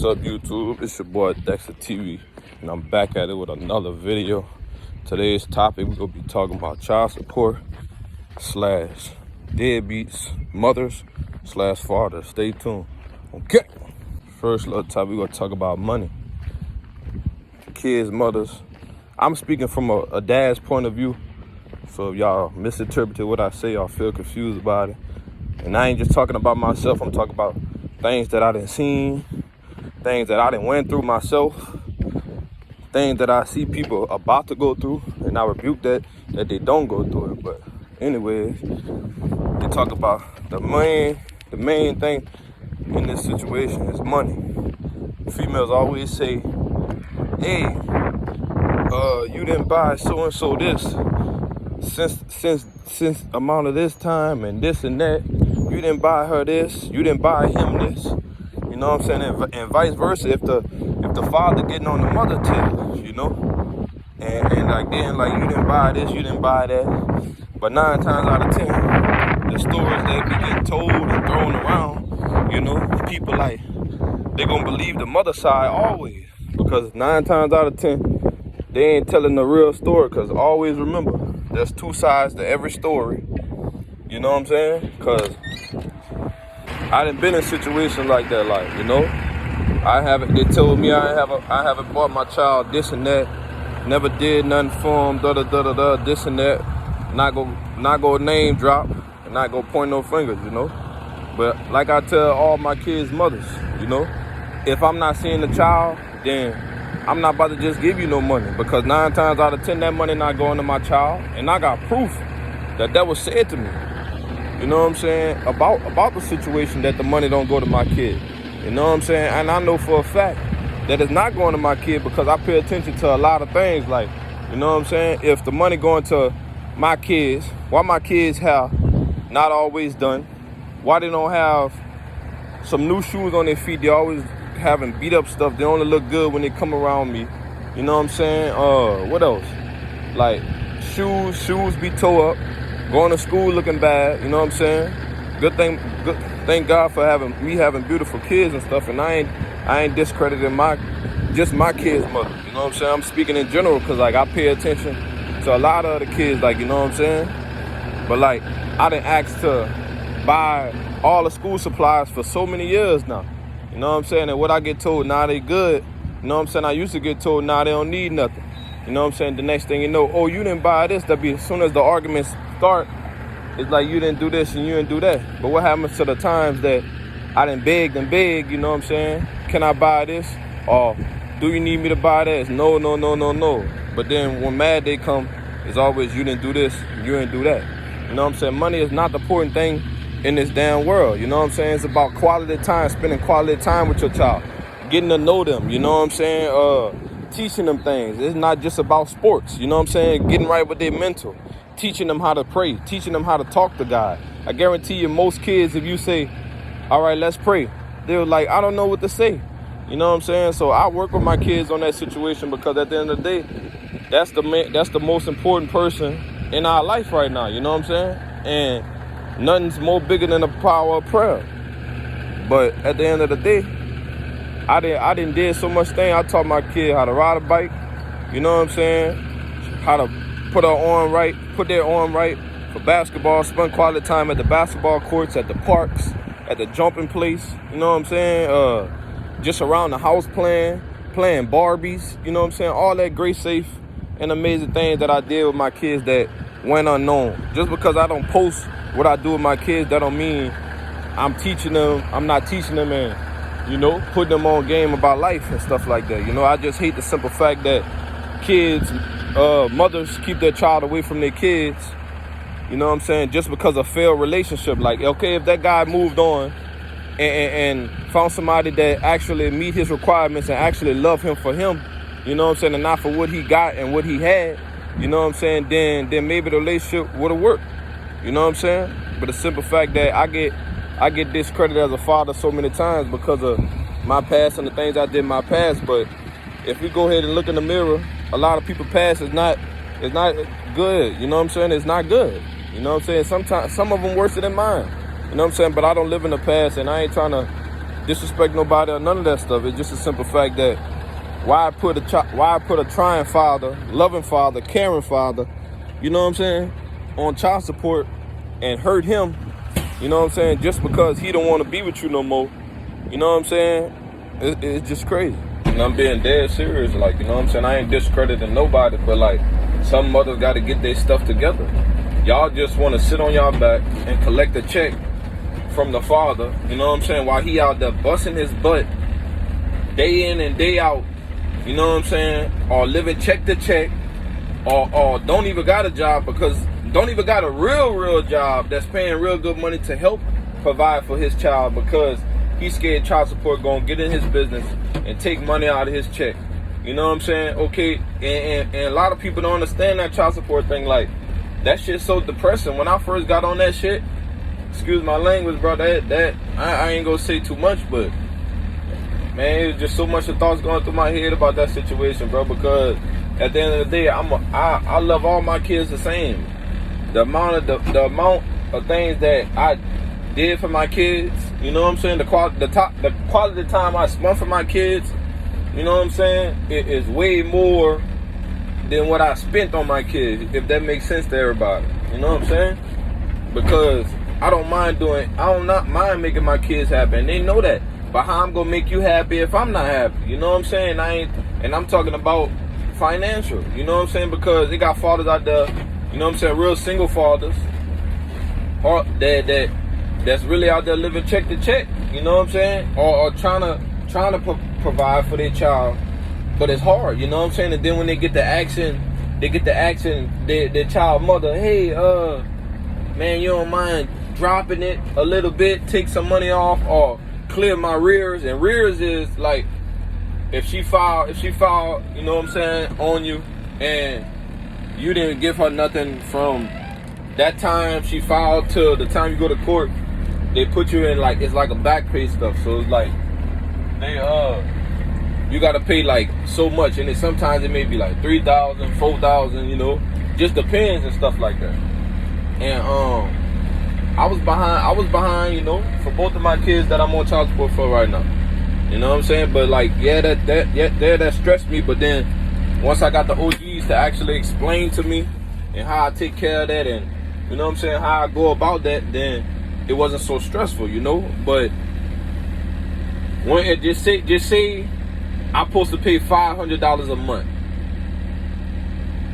What's up, YouTube? It's your boy Dexter TV, and I'm back at it with another video. Today's topic, we're gonna be talking about child support slash deadbeats, mothers slash fathers. Stay tuned. Okay. First little topic, we're gonna talk about money. Kids, mothers. I'm speaking from a dad's point of view, so if y'all misinterpreted what I say, y'all feel confused about it. And I ain't just talking about myself, I'm talking about things that I done seen, things that I done went through myself, things that I see people about to go through, and I rebuke that they don't go through it. But anyways, they talk about the main thing in this situation is money. Females always say, hey, you didn't buy so-and-so this since amount of this time and this and that. You didn't buy her this, you didn't buy him this. You know what I'm saying? And vice versa, if the father getting on the mother tail, you know? And like then, like, you didn't buy this, you didn't buy that. But 9 times out of 10, the stories that be getting told and thrown around, you know, people like, they gonna believe the mother side always. Because 9 times out of 10, they ain't telling the real story. Because always remember, there's 2 sides to every story. You know what I'm saying? Because I done been in situations like that, like, you know, they told me I haven't bought my child this and that, never did nothing for him, this and that, not go name drop, and not go point no fingers, you know. But like I tell all my kids' mothers, you know, if I'm not seeing the child, then I'm not about to just give you no money, because 9 times out of 10, that money not going to my child, and I got proof that was said to me. You know what I'm saying? About the situation that the money don't go to my kid. You know what I'm saying? And I know for a fact that it's not going to my kid because I pay attention to a lot of things. Like, you know what I'm saying? If the money going to my kids, why my kids have not always done? Why they don't have some new shoes on their feet? They always having beat up stuff. They only look good when they come around me. You know what I'm saying? What else? Like shoes be tore up. Going to school looking bad, you know what I'm saying? Thank God for having beautiful kids and stuff. And I ain't discrediting my kids' mother. You know what I'm saying? I'm speaking in general because, like, I pay attention to a lot of other kids, like, you know what I'm saying? But, like, I done asked to buy all the school supplies for so many years now. You know what I'm saying? And what I get told, now they good. You know what I'm saying? I used to get told, now they don't need nothing. You know what I'm saying? The next thing you know, oh, you didn't buy this. That be as soon as the arguments start, it's like you didn't do this and you didn't do that. But what happens to the times that I done begged and begged, you know what I'm saying? Can I buy this? Or do you need me to buy that? It's no. But then when mad day come, it's always you didn't do this, you didn't do that. You know what I'm saying? Money is not the important thing in this damn world. You know what I'm saying? It's about quality time, spending quality time with your child, getting to know them. You know what I'm saying? Teaching them things. It's not just about sports, you know what I'm saying? Getting right with their mental, teaching them how to pray, teaching them how to talk to God. I guarantee you, most kids, if you say, all right, let's pray, they're like, I don't know what to say. You know what I'm saying? So I work with my kids on that situation because at the end of the day, that's the most important person in our life right now, you know what I'm saying? And nothing's more bigger than the power of prayer. But at the end of the day, I didn't did so much thing. I taught my kid how to ride a bike, you know what I'm saying? How to put their arm right for basketball, spend quality time at the basketball courts, at the parks, at the jumping place, you know what I'm saying? Just around the house playing Barbies, you know what I'm saying? All that great, safe, and amazing things that I did with my kids that went unknown. Just because I don't post what I do with my kids, that don't mean I'm not teaching them and, you know, putting them on game about life and stuff like that. You know, I just hate the simple fact that kids, mothers keep their child away from their kids, you know what I'm saying, just because of failed relationship. Like, okay, if that guy moved on and found somebody that actually meet his requirements and actually love him for him, you know what I'm saying, and not for what he got and what he had, you know what I'm saying, then maybe the relationship would have worked, you know what I'm saying? But the simple fact that I get discredited as a father so many times because of my past and the things I did in my past. But if we go ahead and look in the mirror, a lot of people's past is not good. You know what I'm saying? It's not good. You know what I'm saying? Sometimes some of them worse than mine. You know what I'm saying? But I don't live in the past, and I ain't trying to disrespect nobody or none of that stuff. It's just a simple fact that why put a trying father, loving father, caring father, you know what I'm saying, on child support and hurt him, you know what I'm saying, just because he don't want to be with you no more. You know what I'm saying? It's just crazy. And I'm being dead serious, like, you know what I'm saying? I ain't discrediting nobody, but like, some mothers got to get their stuff together. Y'all just want to sit on y'all back and collect a check from the father, you know what I'm saying, while he out there busting his butt day in and day out, you know what I'm saying, or living check to check, or don't even got a job, because don't even got a real job that's paying real good money to help provide for his child, because he's scared child support gonna get in his business and take money out of his check. You know what I'm saying? Okay, and a lot of people don't understand that child support thing. Like, that shit's so depressing. When I first got on that shit, excuse my language, bro, that I ain't gonna say too much, but man, it was just so much of thoughts going through my head about that situation, bro, because at the end of the day, I love all my kids the same. The amount of things that I did for my kids, you know what I'm saying, the quality of time I spent for my kids, you know what I'm saying, it is way more than what I spent on my kids, if that makes sense to everybody. You know what I'm saying? Because I don't not mind making my kids happy, and they know that. But how I'm gonna make you happy if I'm not happy? You know what I'm saying? And I'm talking about financial. You know what I'm saying? Because they got fathers out there, you know what I'm saying, real single fathers, or that's really out there living check to check. You know what I'm saying? Or trying to provide for their child, but it's hard. You know what I'm saying? And then when they get the action, their child mother, hey, man, you don't mind dropping it a little bit, take some money off, or clear my rears. And rears is like, if she filed, you know what I'm saying, on you, and you didn't give her nothing from that time she filed to the time you go to court, they put you in, like, it's like a back pay stuff. So it's like, you gotta pay like so much, and then sometimes it may be like $3,000, $4,000, you know, just depends and stuff like that. And I was behind, you know, for both of my kids that I'm on child support for right now. You know what I'm saying? But like, that stressed me. But then once I got the OGs to actually explain to me and how I take care of that, and you know what I'm saying, how I go about that, then it wasn't so stressful, you know. But when it just say I'm supposed to pay $500 a month,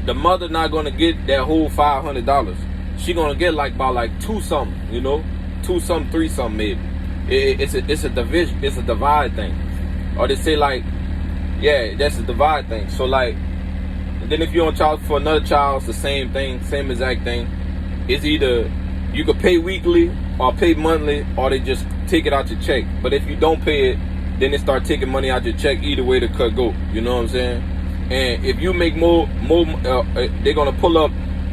the mother not gonna get that whole $500. She gonna get like about like two something, you know, 2 something, 3 something maybe. It's a division, it's a divide thing. Or they say like, yeah, that's a divide thing. So like, then if you're on child for another child, it's the same thing, same exact thing. It's either you could pay weekly or pay monthly, or they just take it out your check. But if you don't pay it, then they start taking money out your check. Either way the cut go, you know what I'm saying? And if you make more, they're gonna pull up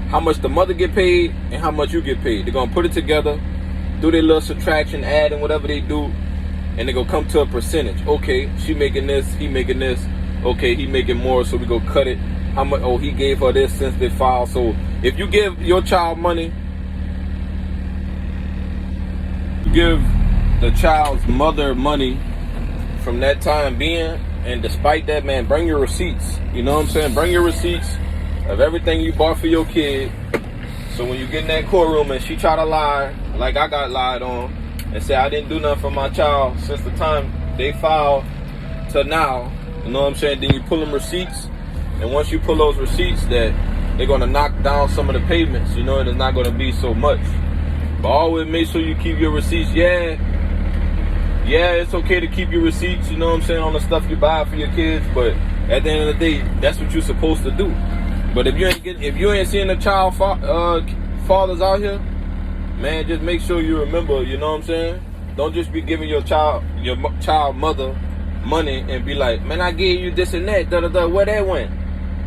how much the mother get paid and how much you get paid. They're gonna put it together, do their little subtraction, add, and whatever they do, and they gonna come to a percentage. Okay, she making this, he making this. Okay, he making more, so we go cut it. How much? Oh, he gave her this since they filed. So if you give your child money, you give the child's mother money from that time being, and despite that, man, bring your receipts. You know what I'm saying? Bring your receipts of everything you bought for your kid. So when you get in that courtroom and she try to lie, like I got lied on, and say I didn't do nothing for my child since the time they filed to now, you know what I'm saying? Then you pull them receipts, and once you pull those receipts, that they're gonna knock down some of the payments, you know, and it's not gonna be so much. But always make sure you keep your receipts. Yeah, it's okay to keep your receipts, you know what I'm saying, on the stuff you buy for your kids, but at the end of the day, that's what you're supposed to do. But if you ain't seeing the child fathers out here, man, just make sure you remember, you know what I'm saying? Don't just be giving your child mother money and be like, man, I gave you this and that, where that went?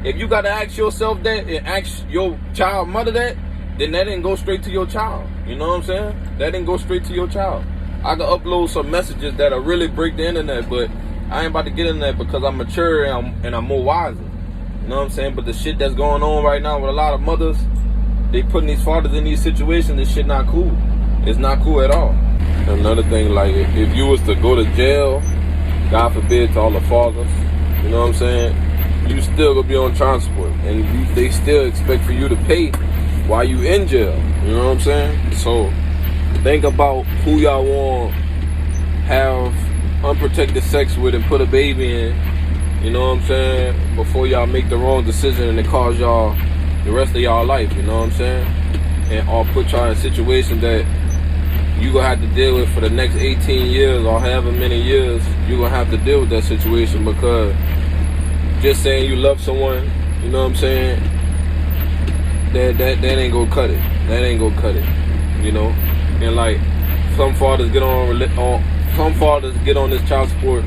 If you gotta ask yourself that and ask your child mother that, then that didn't go straight to your child. You know what I'm saying? That didn't go straight to your child. I can upload some messages that'll really break the internet, but I ain't about to get in there because I'm mature and I'm more wiser. You know what I'm saying? But the shit that's going on right now with a lot of mothers, they putting these fathers in these situations, this shit not cool. It's not cool at all. Another thing, like if you was to go to jail, God forbid, to all the fathers, you know what I'm saying, you still gonna be on child support, and they still expect for you to pay while you in jail, you know what I'm saying? So think about who y'all want have unprotected sex with and put a baby in, you know what I'm saying, before y'all make the wrong decision and it cause y'all the rest of y'all life, you know what I'm saying, and or put y'all in a situation that you gonna have to deal with for the next 18 years or however many years you gonna have to deal with that situation, because just saying you love someone, you know what I'm saying, that ain't gonna cut it. That ain't gonna cut it, you know. And like some fathers get on this child support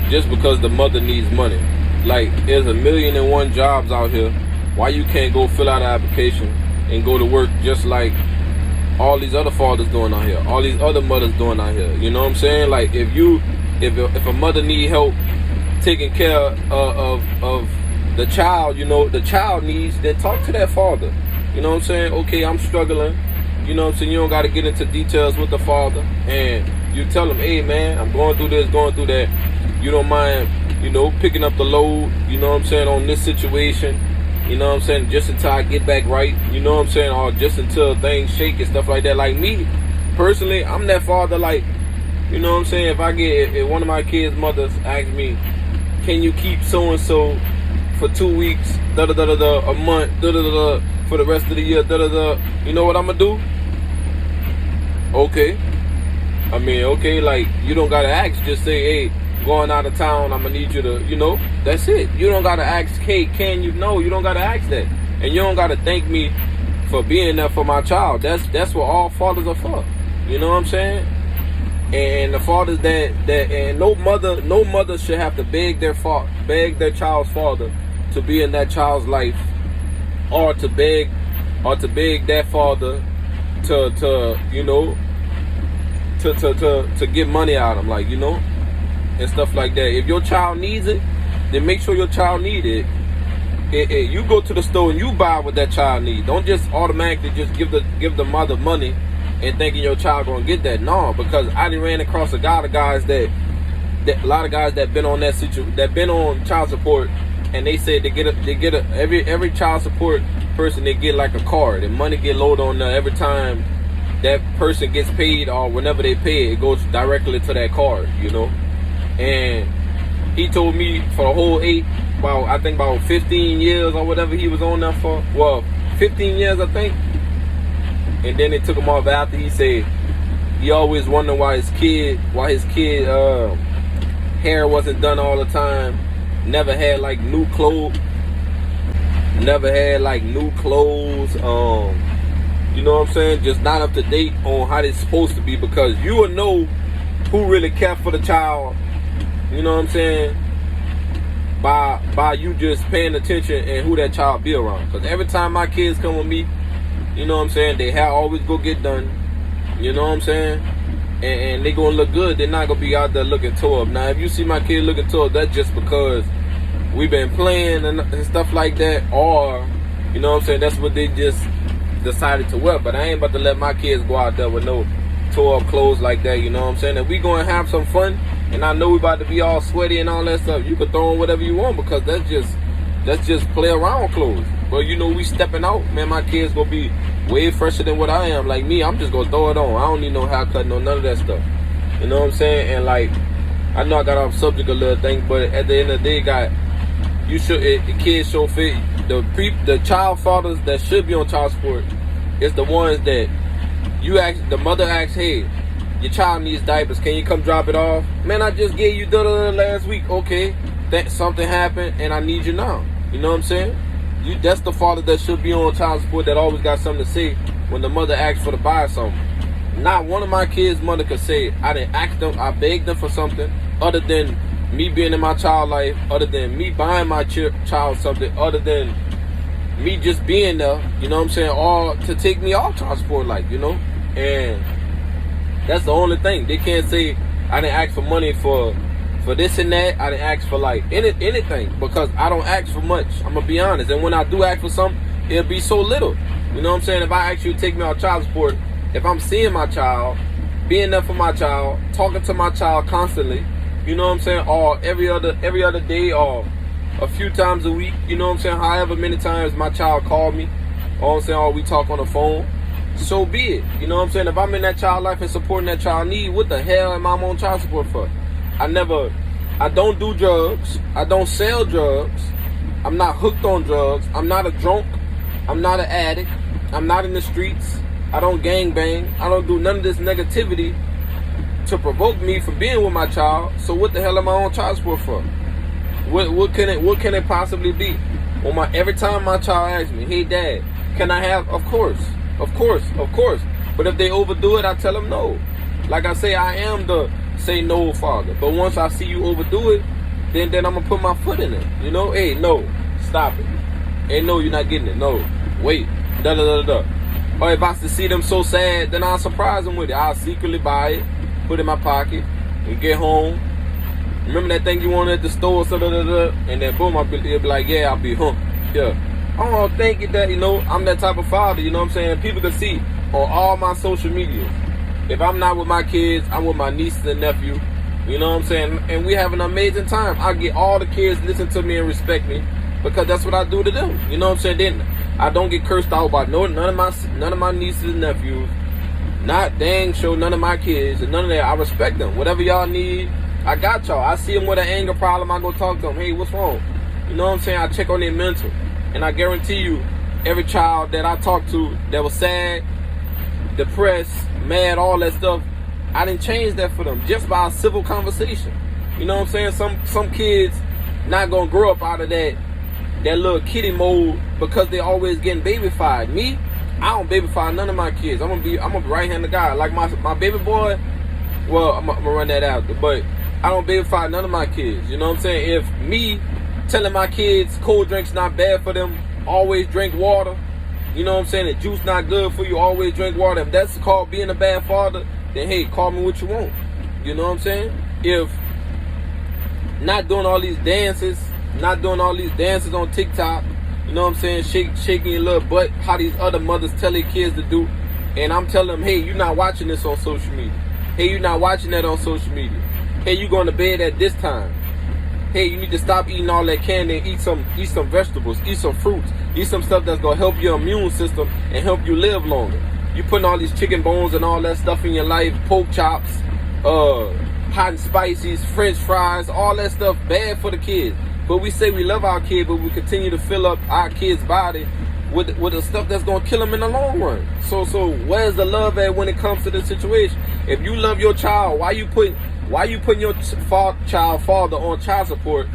just because the mother needs money. Like there's 1,000,001 jobs out here. Why you can't go fill out an application and go to work just like all these other fathers doing out here, all these other mothers doing out here, you know what I'm saying? Like if a mother need help taking care of the child, you know, the child needs, then talk to that father, you know what I'm saying? Okay, I'm struggling, you know what I'm saying? You don't got to get into details with the father, and you tell him, hey man, I'm going through this, going through that, you don't mind, you know, picking up the load, you know what I'm saying, on this situation, you know what I'm saying, just until I get back right, you know what I'm saying, or just until things shake and stuff like that. Like me, personally, I'm that father, like, you know what I'm saying, if one of my kids' mothers asks me, can you keep so-and-so for 2 weeks, a month, for the rest of the year, you know what I'm gonna do? Okay. I mean, okay, like, you don't gotta ask, just say, hey, going out of town, I'm gonna need you to, you know, that's it. You don't gotta ask, hey, can you? No, you don't gotta ask that. And you don't gotta thank me for being there for my child. That's what all fathers are for. You know what I'm saying? And the fathers that and no mother should have to beg their child's father to be in that child's life, or to beg that father to you know, to get money out of them, like, you know, and stuff like that. If your child needs it, then make sure your child need it. You go to the store and you buy what that child needs. Don't just automatically just give the mother money and thinking your child gonna get that. No, because I done ran across a lot of guys that been on that been on child support, and they said they get every child support person, they get like a card, and money get loaded on there every time that person gets paid, or whenever they pay it goes directly to that card, you know. And he told me for the whole about 15 years or whatever he was on there for. Well, 15 years I think. And then they took him off after. He said he always wondered why his kid hair wasn't done all the time. Never had like new clothes. You know what I'm saying? Just not up to date on how they're supposed to be, because you will know who really care for the child. You know what I'm saying? By you just paying attention and who that child be around. Because every time my kids come with me, you know what I'm saying, they always go get done. You know what I'm saying? And they gonna look good. They're not gonna be out there looking tore up. Now, if you see my kid looking tore up, that's just because we've been playing and stuff like that. Or, you know what I'm saying, that's what they just decided to wear. But I ain't about to let my kids go out there with no tore up clothes like that. You know what I'm saying? If we gonna have some fun, and I know we about to be all sweaty and all that stuff, you can throw on whatever you want, because that's just play around clothes. But you know, we stepping out, man, my kids gonna be way fresher than what I am. Like me, I'm just gonna throw it on. I don't need no haircut, no none of that stuff. You know what I'm saying? And like, I know I got off subject a little thing, but at the end of the day, the kids show fit. The child fathers that should be on child support is the ones that the mother asks, hey, your child needs diapers, can you come drop it off? Man, I just gave you last week. Okay, something happened and I need you now. You know what I'm saying? That's the father that should be on child support, that always got something to say when the mother asks for to buy something. Not one of my kids' mother could say, I didn't ask them, I begged them for something, other than me being in my child life, other than me buying my child something, other than me just being there, you know what I'm saying, or to take me off child support, like, you know. And that's the only thing. They can't say, I didn't ask for money for this and that. I didn't ask for like anything, because I don't ask for much. I'm gonna be honest. And when I do ask for something, it'll be so little. You know what I'm saying? If I ask you to take me off child support, if I'm seeing my child being there for my child, talking to my child constantly, you know what I'm saying, or every other day, or a few times a week, you know what I'm saying, however many times my child called me, or I'm saying, or we talk on the phone, so be it. You know what I'm saying? If I'm in that child life and supporting that child need, what the hell am I on child support for? I don't do drugs. I don't sell drugs. I'm not hooked on drugs. I'm not a drunk. I'm not an addict. I'm not in the streets. I don't gangbang. I don't do none of this negativity to provoke me from being with my child. So what the hell am I on child support for? What can it possibly be? Every time my child asks me, hey dad, can I have? Of course. But if they overdo it, I tell them no. Like I say, I am the say no father. But once I see you overdo it, then I'm gonna put my foot in it. You know, hey, no, stop it. Hey, no, you're not getting it. No, wait, Or if I see them so sad, then I'll surprise them with it. I'll secretly buy it, put it in my pocket, and get home. Remember that thing you wanted at the store, and then boom, they'll be like, yeah, I'll be yeah. Oh, thank you, Dad. You know, I'm that type of father, you know what I'm saying? People can see on all my social media. If I'm not with my kids, I'm with my nieces and nephew. You know what I'm saying? And we have an amazing time. I get all the kids listen to me and respect me because that's what I do to them. You know what I'm saying? Then I don't get cursed out by none of my nieces and nephews. Not dang sure none of my kids and none of that. I respect them. Whatever y'all need, I got y'all. I see them with an anger problem, I go talk to them. Hey, what's wrong? You know what I'm saying? I check on their mental. And I guarantee you, every child that I talked to that was sad, depressed, mad, all that stuff, I didn't change that for them just by a civil conversation. You know what I'm saying? Some kids not gonna grow up out of that little kiddie mode because they always getting babyfied. Me, I don't babyfy none of my kids. I'm a right-handed guy. Like my baby boy, well, I'm gonna run that out. But I don't babyfy none of my kids. You know what I'm saying? If me telling my kids cold drinks not bad for them, always drink water, you know what I'm saying, the juice not good for you, always drink water, if that's called being a bad father, then hey, call me what you want. You know what I'm saying? If not doing all these dances on TikTok, you know what I'm saying, shaking your little butt, how these other mothers tell their kids to do, and I'm telling them, hey, you're not watching this on social media. Hey, you're not watching that on social media. Hey, you going to bed at this time. Hey, you need to stop eating all that candy and eat some vegetables, eat some fruits, eat some stuff that's going to help your immune system and help you live longer. You putting all these chicken bones and all that stuff in your life, pork chops, hot and spices, french fries, all that stuff, bad for the kids. But we say we love our kid, but we continue to fill up our kid's body with the stuff that's going to kill them in the long run. So where's the love at when it comes to this situation? If you love your child, why you putting your child father on child support?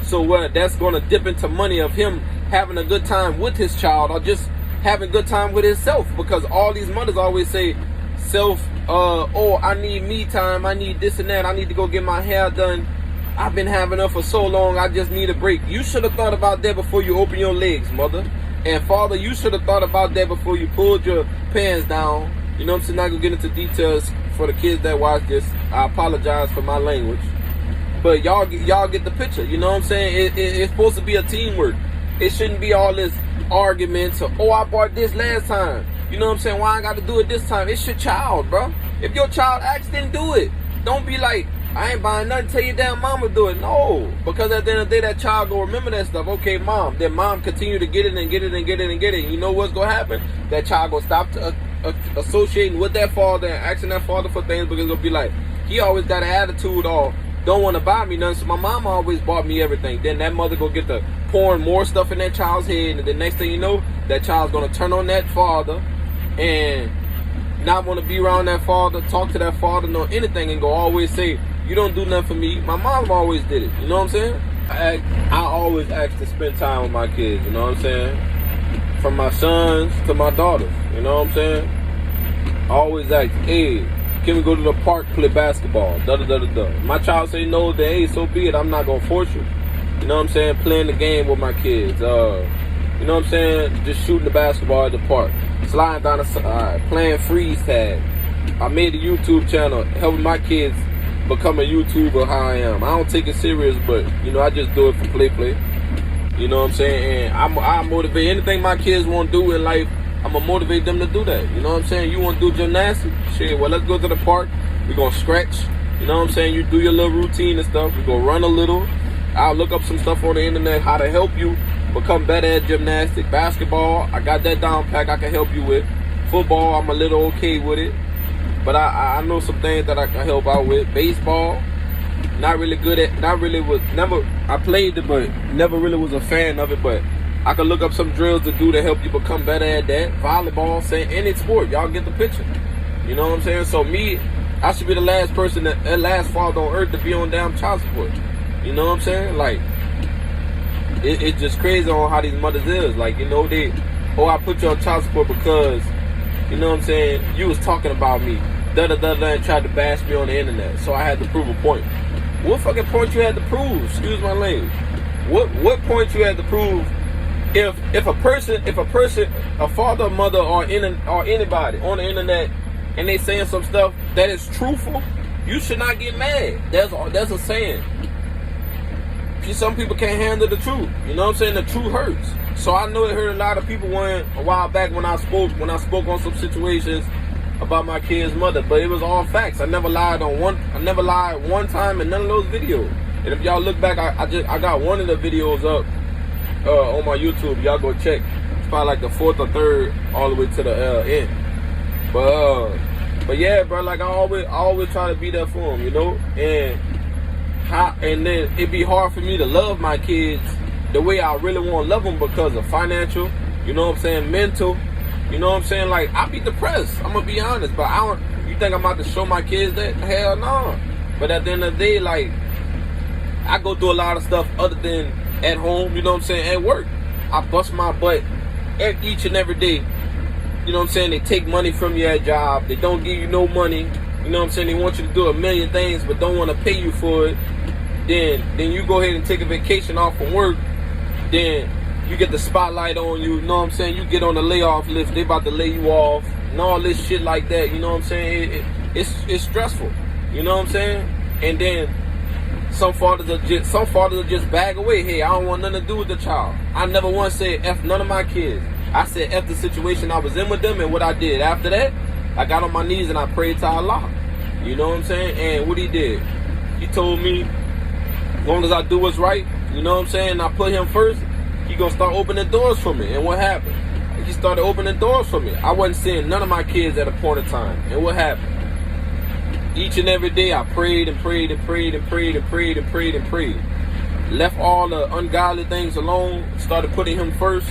So what? That's going to dip into money of him having a good time with his child or just having a good time with himself. Because all these mothers always say I need me time, I need this and that, I need to go get my hair done. I've been having her for so long, I just need a break. You should have thought about that before you open your legs, mother. And father, you should have thought about that before you pulled your pants down. You know what I'm saying? Not gonna get into details for the kids that watch this. I apologize for my language. But y'all get the picture. You know what I'm saying? It's supposed to be a teamwork. It shouldn't be all this arguments or, I bought this last time. You know what I'm saying? Why I got to do it this time? It's your child, bro. If your child asks, then do it. Don't be like, I ain't buying nothing till your damn mama do it. No. Because at the end of the day, that child gonna remember that stuff. Okay, mom. Then mom continue to get it and get it and get it and get it. You know what's gonna happen? That child gonna stop associating with that father and asking that father for things because it'll be like, he always got an attitude or don't want to buy me nothing, so my mama always bought me everything. Then that mother gonna get to pouring more stuff in that child's head, and the next thing you know, that child's gonna turn on that father and not want to be around that father, talk to that father, know anything, and go always say, you don't do nothing for me. My mom always did it. You know what I'm saying? I always ask to spend time with my kids. You know what I'm saying? From my sons to my daughters. You know what I'm saying? I always ask, hey, can we go to the park, play basketball? My child say no, then hey, so be it. I'm not gonna force you. You know what I'm saying? Playing the game with my kids. You know what I'm saying? Just shooting the basketball at the park. Sliding down the side. Playing freeze tag. I made a YouTube channel helping my kids become a YouTuber how I am. I don't take it serious, but you know, I just do it for play. You know what I'm saying? And I motivate anything my kids want to do in life. I'm gonna motivate them to do that. You know what I'm saying? You wanna do gymnastics? Shit, well, let's go to the park. We're gonna stretch. You know what I'm saying? You do your little routine and stuff. We gonna run a little. I'll look up some stuff on the internet, how to help you become better at gymnastics. Basketball, I got that down pack I can help you with. Football, I'm a little okay with it. But I know some things that I can help out with. Baseball, not really good at, I played it, but never really was a fan of it. But I can look up some drills to do to help you become better at that. Volleyball, saying any sport, y'all get the picture. You know what I'm saying? So me, I should be the last person, the last father on earth to be on damn child support. You know what I'm saying? Like, it's just crazy on how these mothers is. Like, you know, I put you on child support because, you know what I'm saying, you was talking about me. And tried to bash me on the internet. So I had to prove a point. What fucking point you had to prove? Excuse my language. What point you had to prove? If a person, a father, mother, or anybody on the internet, and they saying some stuff that is truthful, you should not get mad. That's a saying. Some people can't handle the truth. You know what I'm saying? The truth hurts. So I know it hurt a lot of people a while back when I spoke on some situations about my kid's mother, but it was all facts. I never lied one time in none of those videos. And if y'all look back, I got one of the videos up on my YouTube. Y'all go check. It's probably like the 4th or 3rd, all the way to the end. But yeah, bro. Like I always try to be there for them, you know. And then it'd be hard for me to love my kids the way I really want to love them because of financial, you know what I'm saying, mental, you know what I'm saying. Like I be depressed. I'm gonna be honest, but you think I'm about to show my kids that? Hell no. But at the end of the day, like I go through a lot of stuff other than at home, you know what I'm saying, at work. I bust my butt each and every day. You know what I'm saying? They take money from you at job. They don't give you no money. You know what I'm saying? They want you to do a million things but don't want to pay you for it. Then you go ahead and take a vacation off from work. Then you get the spotlight on you. You know what I'm saying? You get on the layoff list. They about to lay you off and all this shit like that. You know what I'm saying? It's stressful. You know what I'm saying? And then some fathers will just bag away. Hey, I don't want nothing to do with the child. I never once said F none of my kids. I said F the situation I was in with them and what I did. After that, I got on my knees and I prayed to Allah. You know what I'm saying? And what he did, he told me, as long as I do what's right, you know what I'm saying, and I put him first, he gonna start opening doors for me. And what happened? He started opening doors for me. I wasn't seeing none of my kids at a point in time. And what happened? Each and every day I prayed and prayed and prayed and prayed and prayed and prayed and prayed. Left all the ungodly things alone, started putting him first.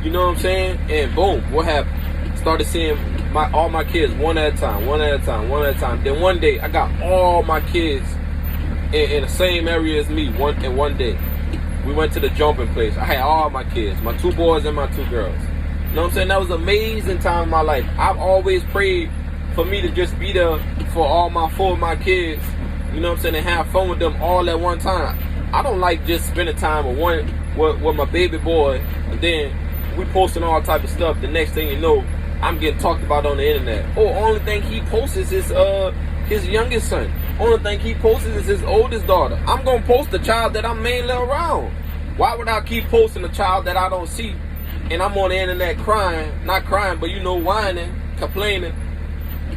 You know what I'm saying? And boom, what happened? Started seeing all my kids one at a time. Then one day, I got all my kids in the same area as me in one day. We went to the jumping place. I had all my kids, my 2 boys and my 2 girls. You know what I'm saying? That was an amazing time in my life. I've always prayed for me to just be there for all 4 of my kids, you know what I'm saying, and have fun with them all at one time. I don't like just spending time with my baby boy, and then we posting all type of stuff. The next thing you know, I'm getting talked about on the internet. Only thing he posts is his youngest son. Only thing he posts is his oldest daughter. I'm gonna post the child that I'm mainly around. Why would I keep posting the child that I don't see? And I'm on the internet crying, not crying, but you know, whining, complaining.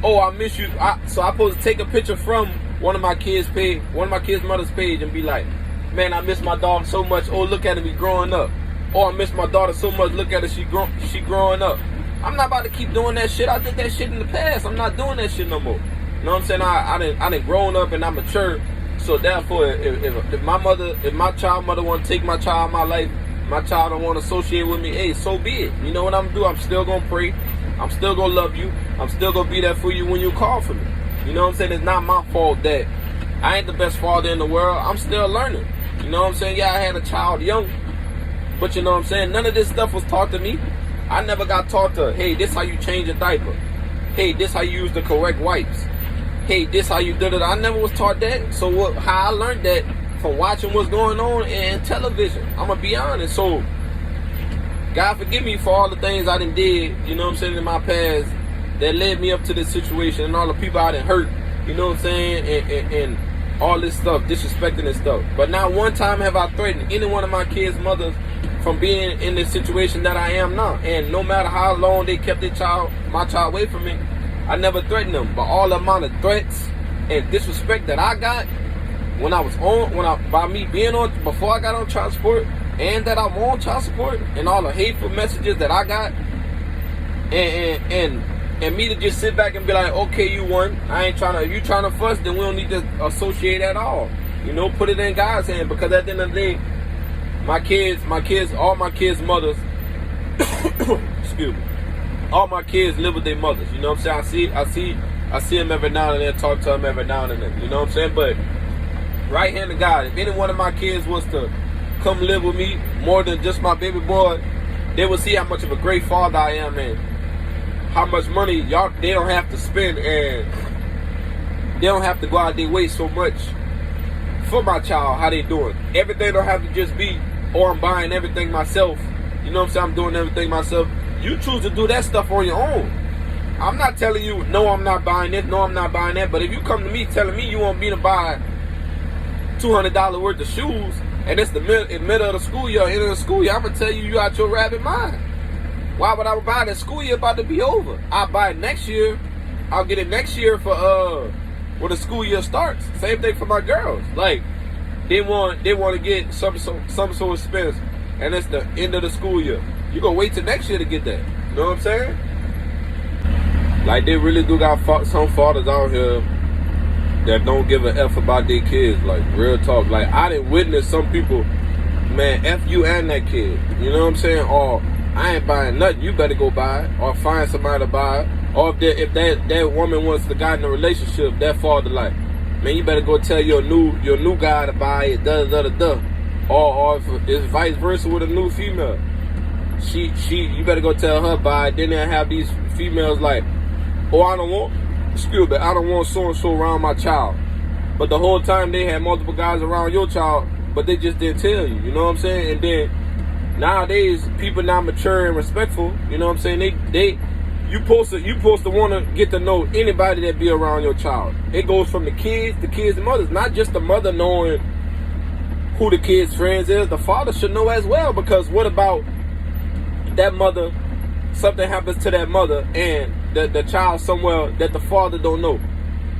I miss you. So I'm supposed to take a picture from one of my kids' mother's page and be like, man, I miss my dog so much. Look at me growing up. I miss my daughter so much. Look at her, she growing up. I'm not about to keep doing that shit. I did that shit in the past. I'm not doing that shit no more. You know what I'm saying? I done grown up and I'm mature. So therefore, if my child mother want to take my child out of my life, my child don't want to associate with me, hey, so be it. You know what I'm gonna do? I'm still gonna pray. I'm still gonna love you. I'm still gonna be there for you when you call for me. You know what I'm saying? It's not my fault that I ain't the best father in the world. I'm still learning. You know what I'm saying? Yeah, I had a child young, but you know what I'm saying? None of this stuff was taught to me. I never got taught to, hey, this how you change a diaper. Hey, this how you use the correct wipes. Hey, this how you did it. I never was taught that. So how I learned that from watching what's going on in television. I'm gonna be honest. So God forgive me for all the things I done did, you know what I'm saying, in my past that led me up to this situation, and all the people I done hurt, you know what I'm saying, and all this stuff, disrespecting and stuff. But not one time have I threatened any one of my kids' mothers from being in the situation that I am now. And no matter how long they kept my child away from me, I never threatened them. But all the amount of threats and disrespect that I got by me being on, before I got on child support, and that I'm on child support, and all the hateful messages that I got, and me to just sit back and be like, okay, you won. If you trying to fuss, then we don't need to associate at all. Put it in God's hand, because at the end of the day, all my kids' mothers, excuse me, all my kids live with their mothers. You know what I'm saying? I see them every now and then, talk to them every now and then. You know what I'm saying? But right hand to God, if any one of my kids was to come live with me more than just my baby boy, they will see how much of a great father I am, and how much money they don't have to spend, and they don't have to go out their way so much for my child. How they doing? Everything don't have to just be, I'm buying everything myself. You know what I'm saying? I'm doing everything myself. You choose to do that stuff on your own. I'm not telling you, no, I'm not buying this, no, I'm not buying that. But if you come to me telling me you want me to buy $200 worth of shoes, and it's the middle of the school year, end of the school year, I'm going to tell you out your rabbit mind. Why would I buy that school year about to be over? I'll buy it next year. I'll get it next year for when the school year starts. Same thing for my girls. Like, they want to get some sort of expense, and it's the end of the school year. You gonna wait till next year to get that. You know what I'm saying? Like, they really do got some fathers out here that don't give a F about their kids. Like, real talk. Like, I didn't witness some people, man, F you and that kid. You know what I'm saying? Or, I ain't buying nothing, you better go buy it. Or find somebody to buy it. Or if that woman wants to get in a relationship, that father like, man, you better go tell your new guy to buy it, Or if it's vice versa with a new female. You better go tell her buy it. Then they have these females like, I don't want so-and-so around my child. But the whole time they had multiple guys around your child, but they just didn't tell you. You know what I'm saying? And then nowadays, people not mature and respectful. You know what I'm saying? You supposed to want to get to know anybody that be around your child. It goes from the kids and mothers. Not just the mother knowing who the kid's friends is. The father should know as well, because what about that mother, something happens to that mother and the child somewhere that the father don't know.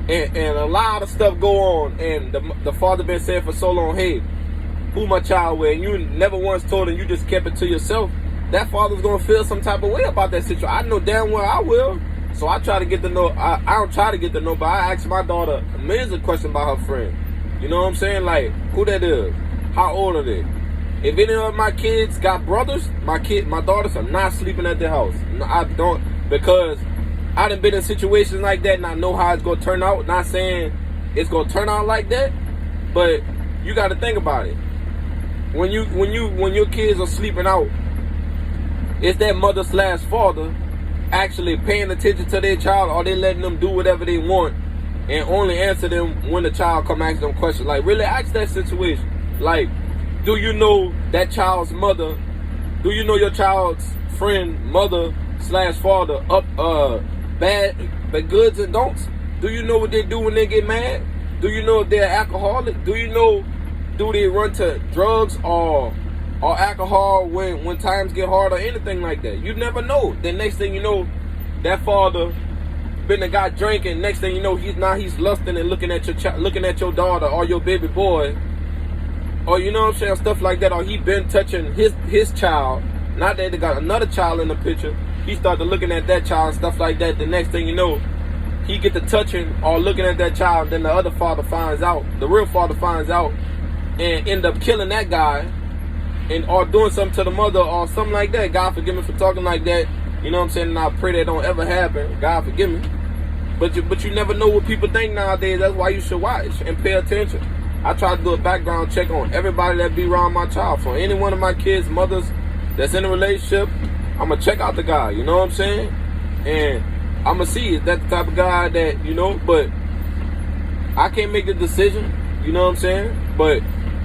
And a lot of stuff go on, and the father been saying for so long, hey, who my child with? And you never once told him, you just kept it to yourself. That father's gonna feel some type of way about that situation. I know damn well I will. So I try to get to know. I don't try to get to know, but I ask my daughter millions of questions about her friend. You know what I'm saying? Like, who that is? How old are they? If any of my kids got brothers, my daughters are not sleeping at their house. No, I don't, because I done been in situations like that, and I know how it's gonna turn out. Not saying it's gonna turn out like that, but you got to think about it. When your kids are sleeping out, is that mother/father actually paying attention to their child, or they letting them do whatever they want and only answer them when the child come ask them questions? Like, really ask that situation. Like, do you know that child's mother? Do you know your child's friend, mother/father bad goods and don'ts? Do you know what they do when they get mad? Do you know if they're alcoholic? Do you know, do they run to drugs or alcohol when times get hard or anything like that? You never know. Then next thing you know, that father been the guy drinking. Next thing you know, he's lusting and looking at your daughter or your baby boy, or you know what I'm saying, stuff like that. Or he been touching his child. Not that they got another child in the picture. He started looking at that child and stuff like that. The next thing you know, he get to touching or looking at that child. Then the other father finds out, the real father finds out, and end up killing that guy. Or doing something to the mother or something like that. God forgive me for talking like that. You know what I'm saying? And I pray that don't ever happen. God forgive me. But you never know what people think nowadays. That's why you should watch and pay attention. I try to do a background check on everybody that be around my child. For any one of my kids' mothers that's in a relationship, I'm going to check out the guy. You know what I'm saying? And I'm going to see, is that the type of guy that, you know, but I can't make the decision. You know what I'm saying? But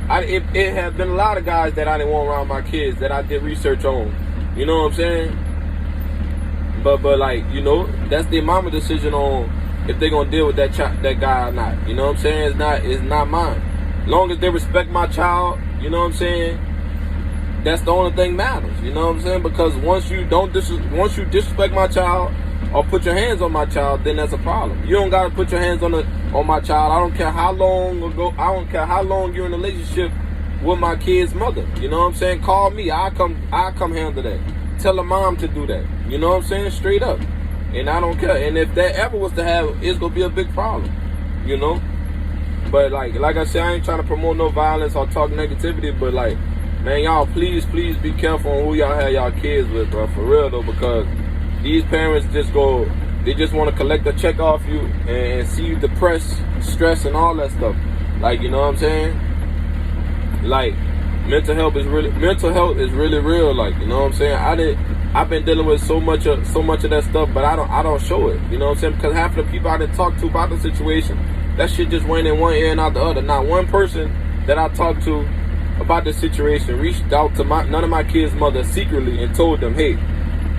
it has been a lot of guys that I didn't want around my kids that I did research on. You know what I'm saying? But like, you know, that's their mama decision on if they're gonna deal with that guy or not. You know what I'm saying? It's not mine. Long as they respect my child, you know what I'm saying? that's the only thing matters. You know what I'm saying? Because once you disrespect my child or put your hands on my child, then that's a problem. You don't gotta put your hands on my child. I don't care how long you're in a relationship with my kid's mother. You know what I'm saying? Call me. I come handle that. Tell the mom to do that. You know what I'm saying? Straight up. And I don't care. And if that ever was to happen, it's gonna be a big problem. You know? But like I said, I ain't trying to promote no violence or talk negativity, but like, man, y'all please be careful on who y'all have y'all kids with, bro. For real though, because these parents they just want to collect a check off you and see you depressed, stressed, and all that stuff. Like, you know what I'm saying? Like, mental health is really real. Like, you know what I'm saying? I've been dealing with so much of that stuff, but I don't show it. You know what I'm saying? Because half of the people I didn't talk to about the situation, that shit just went in one ear and out the other. Not one person that I talked to about the situation reached out to none of my kids' mothers secretly and told them, hey,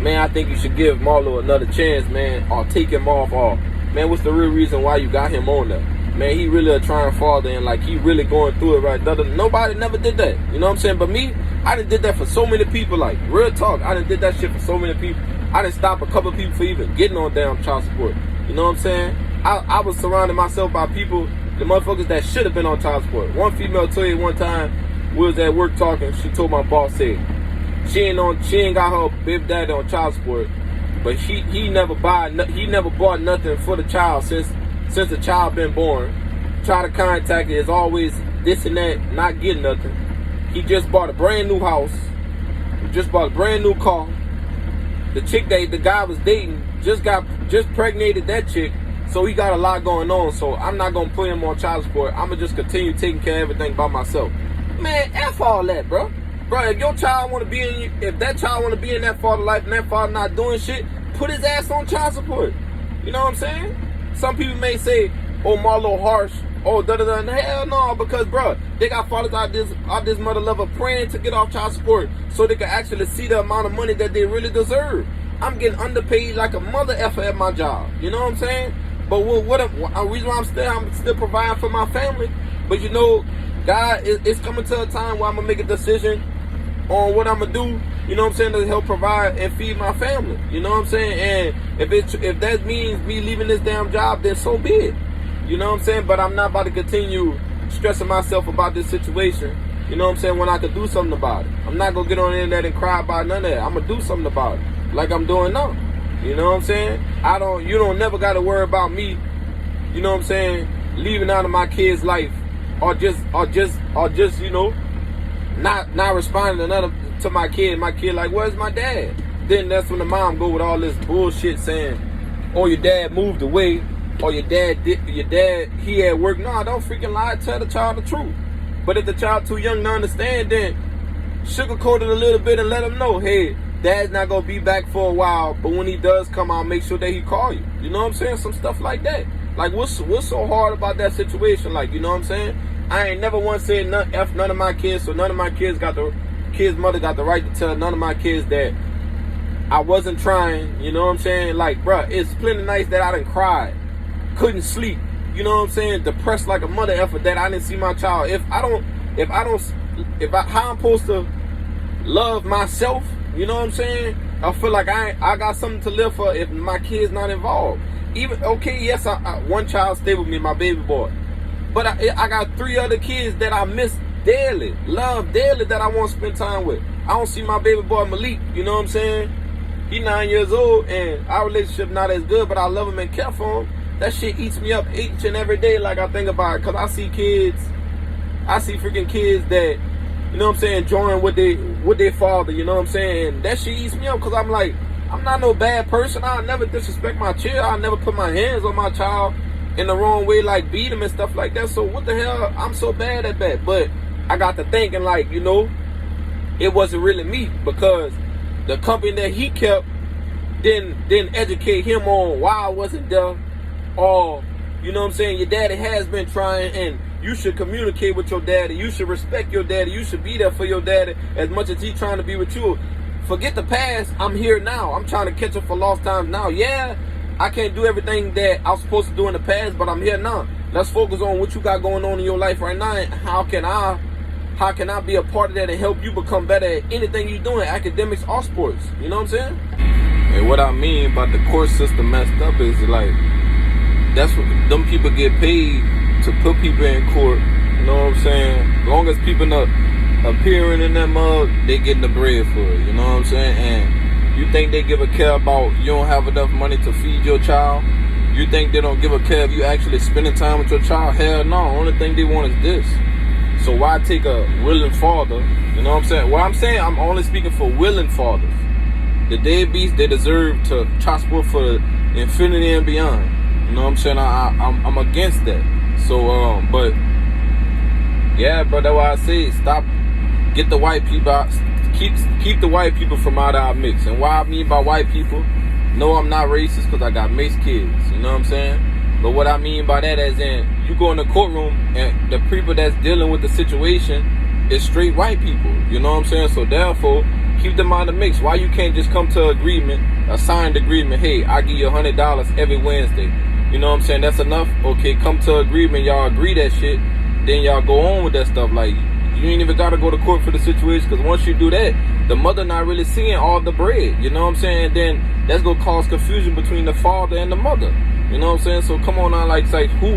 man, I think you should give Marlo another chance, man, or take him off, or, man, what's the real reason why you got him on there? Man, he really a trying father, and like he really going through it right. Nobody never did that. You know what I'm saying? But me, I done did that for so many people. Like, real talk, I done did that shit for so many people. I done stopped a couple of people for even getting on damn child support. You know what I'm saying? I was surrounding myself by people, the motherfuckers that should have been on child support. One female told you one time, we was at work talking, she told my boss, said, she ain't got her baby daddy on child support, but he never bought nothing for the child since the child been born. Try to contact it, is always this and that, not getting nothing. He just bought a brand new house, just bought a brand new car. The chick that the guy was dating just pregnated that chick, so he got a lot going on. So I'm not gonna put him on child support. I'm gonna just continue taking care of everything by myself. Man, F all that, bro. Bro, if your child want to be if that child want to be in that father life and that father not doing shit, put his ass on child support. You know what I'm saying? Some people may say, oh, Marlo harsh, oh, da-da-da. Hell no, because, bro, they got fathers out this mother lover praying to get off child support so they can actually see the amount of money that they really deserve. I'm getting underpaid like a mother effer at my job. You know what I'm saying? But a reason why I'm still providing for my family. But, you know, God, it's coming to a time where I'm going to make a decision on what I'm going to do, you know what I'm saying, to help provide and feed my family. You know what I'm saying? And if that means me leaving this damn job, then so be it. You know what I'm saying? But I'm not about to continue stressing myself about this situation, you know what I'm saying, when I could do something about it. I'm not going to get on the internet and cry about none of that. I'm going to do something about it, like I'm doing now. You know what I'm saying? You don't never got to worry about me, you know what I'm saying, leaving out of my kid's life or just, you know, not responding to my kid. My kid like, where's my dad? Then that's when the mom go with all this bullshit saying, oh, your dad moved away, or your dad he at work. No, don't freaking lie. Tell the child the truth. But if the child too young to understand, then sugarcoat it a little bit and let him know, hey, dad's not gonna be back for a while, but when he does come out, make sure that he call you. You know what I'm saying? Some stuff like that. Like, what's so hard about that situation? Like, you know what I'm saying? I ain't never once said F none of my kids, so none of my kids mother got the right to tell none of my kids that I wasn't trying. You know what I'm saying? Like, bruh, it's plenty nights that I done cried, couldn't sleep. You know what I'm saying? Depressed like a mother effer that I didn't see my child. How I'm supposed to love myself? You know what I'm saying? I feel like I got something to live for if my kid's not involved. Even, okay, yes, one child stayed with me, my baby boy. But I got 3 other kids that I miss daily, love daily, that I want to spend time with. I don't see my baby boy Malik, you know what I'm saying? He 9 years old and our relationship not as good, but I love him and care for him. That shit eats me up each and every day, like I think about it, because I see freaking kids that, you know what I'm saying, enjoying with their father, you know what I'm saying? And that shit eats me up because I'm like, I'm not no bad person. I'll never disrespect my child. I'll never put my hands on my child in the wrong way, like beat him and stuff like that. So what the hell? I'm so bad at that. But I got to thinking, like, you know, it wasn't really me, because the company that he kept didn't educate him on why I wasn't there. Or, you know what I'm saying, your daddy has been trying, and you should communicate with your daddy. You should respect your daddy. You should be there for your daddy as much as he's trying to be with you. Forget the past. I'm here now. I'm trying to catch up for lost times now. Yeah, I can't do everything that I was supposed to do in the past, but I'm here now. Let's focus on what you got going on in your life right now, and how can I how can I be a part of that and help you become better at anything you're doing, academics or sports? You know what I'm saying? And what I mean by the court system messed up is like, that's what them people get paid to put people in court. You know what I'm saying? As long as people not appearing in that mug, they getting the bread for it. You know what I'm saying? And you think they give a care about you don't have enough money to feed your child? You think they don't give a care if you actually spending time with your child? Hell no. Only thing they want is this. So why take a willing father? You know what I'm saying? What I'm saying, I'm only speaking for willing fathers. The deadbeats, they deserve to chop sport for the infinity and beyond. You know what I'm saying? I'm against that. So, but yeah, bro, that's why I say stop. Get the white people out. Keep the white people from out of our mix. And why I mean by white people? No, I'm not racist because I got mixed kids. You know what I'm saying? But what I mean by that is in you go in the courtroom and the people that's dealing with the situation is straight white people. You know what I'm saying? So therefore, keep them out of the mix. Why you can't just come to an agreement, a signed agreement? Hey, I give you $100 every Wednesday. You know what I'm saying? That's enough. Okay, come to agreement. Y'all agree that shit. Then y'all go on with that stuff. Like, you ain't even got to go to court for the situation, because once you do that, the mother not really seeing all the bread. You know what I'm saying? And then that's going to cause confusion between the father and the mother. You know what I'm saying? So come on now, like who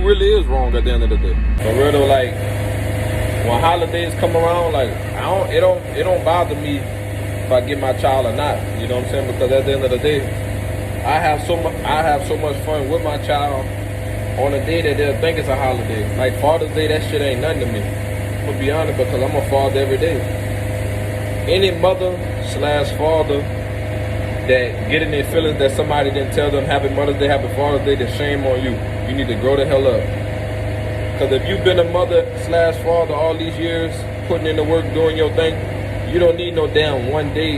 really is wrong at the end of the day? For real though, like when holidays come around, like it don't bother me if I get my child or not. You know what I'm saying? Because at the end of the day, I have so much fun with my child on a day that they'll think it's a holiday. Like Father's Day, that shit ain't nothing to me. I'm gonna be honest, because I'm a father every day. Any mother/father that get in their feelings that somebody didn't tell them Happy Mother's Day, Happy Father's Day, then shame on you. You need to grow the hell up. Because if you've been a mother/father all these years, putting in the work, doing your thing, you don't need no damn one day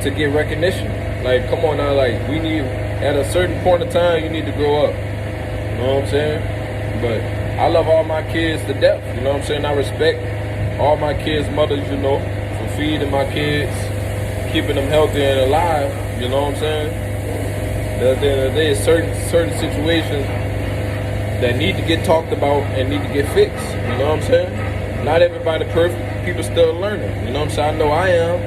to get recognition. Like, come on now, like, we need, at a certain point in time, you need to grow up. You know what I'm saying? But I love all my kids to death. You know what I'm saying? I respect all my kids' mothers, you know, for feeding my kids, keeping them healthy and alive. You know what I'm saying? At the end of the day, certain situations that need to get talked about and need to get fixed. You know what I'm saying? Not everybody perfect. People still learning. You know what I'm saying? I know I am.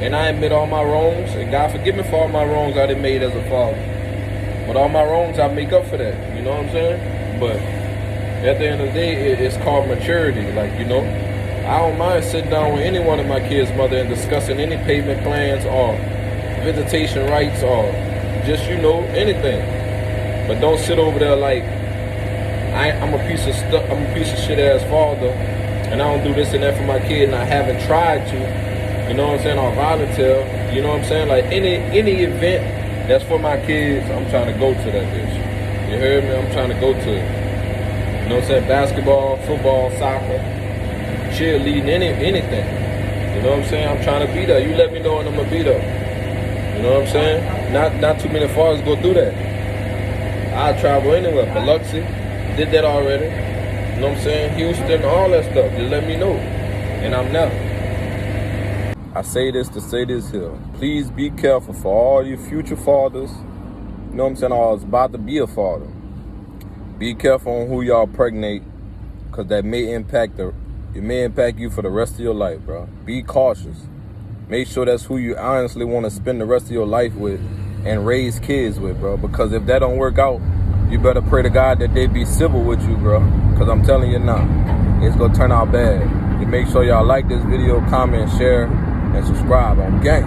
And I admit all my wrongs. And God forgive me for all my wrongs I done made as a father. But all my wrongs, I make up for that. You know what I'm saying? But at the end of the day, it's called maturity. Like, you know, I don't mind sitting down with any one of my kids' mother and discussing any payment plans or visitation rights or just, you know, anything. But don't sit over there like I'm a piece of shit ass father and I don't do this and that for my kid and I haven't tried to, you know what I'm saying, or volunteer, you know what I'm saying? Like any event that's for my kids, I'm trying to go to that bitch. You heard me? I'm trying to go to it. You know what I'm saying? Basketball, football, soccer, cheerleading, anything. You know what I'm saying? I'm trying to be there. You let me know and I'm gonna be there. You know what I'm saying? Not too many fathers go do that. I travel anywhere. Biloxi, did that already. You know what I'm saying? Houston, all that stuff. Just let me know. And I'm there. I say this to say this here. Please be careful for all you future fathers. You know what I'm saying? Or is about to be a father. Be careful on who y'all pregnate, because that may impact you for the rest of your life, bro. Be cautious. Make sure that's who you honestly want to spend the rest of your life with and raise kids with, bro. Because if that don't work out, you better pray to God that they be civil with you, bro. Because I'm telling you now, it's going to turn out bad. And make sure y'all like this video, comment, share, and subscribe on gang.